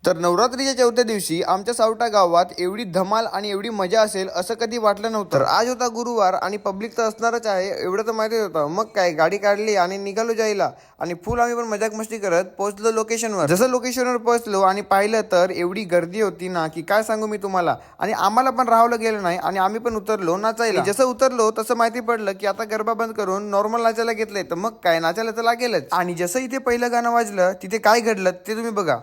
तर नवरात्रीच्या चौथ्या दिवशी आमच्या सावटा गावात एवढी धमाल आणि एवढी मजा असेल असं कधी वाटलं नव्हतं। तर आज होता गुरुवार आणि पब्लिक तर असणारच आहे एवढं तर माहितीच होतं। मग काय गाडी काढली आणि निघालो जायला आणि फुल आम्ही पण मजाक मस्ती करत पोहोचलो लोकेशनवर। जसं लोकेशनवर पोहोचलो आणि पाहिलं तर एवढी गर्दी होती ना की काय सांगू मी तुम्हाला। आणि आम्हाला पण राहावलं गेलं नाही आणि आम्ही पण उतरलो नाचायला। जसं उतरलो तसं माहिती पडलं की आता गरबा बंद करून नॉर्मल नाचायला घेतलंय। तर मग काय नाचायला तर लागेलच। आणि जसं इथे पहिलं गाणं वाजलं तिथे काय घडलं ते तुम्ही बघा।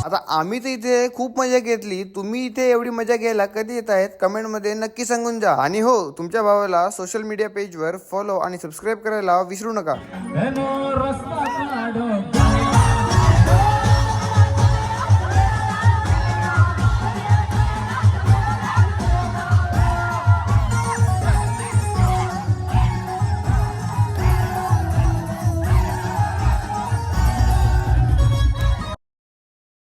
आता आम्ही तर इथे खूप मजा घेतली। तुम्ही इथे एवढी मजा घ्यायला कधी येत आहेत कमेंटमध्ये नक्की सांगून जा। आणि हो तुमच्या भावाला सोशल मीडिया पेजवर फॉलो आणि सबस्क्राईब करायला विसरू नका।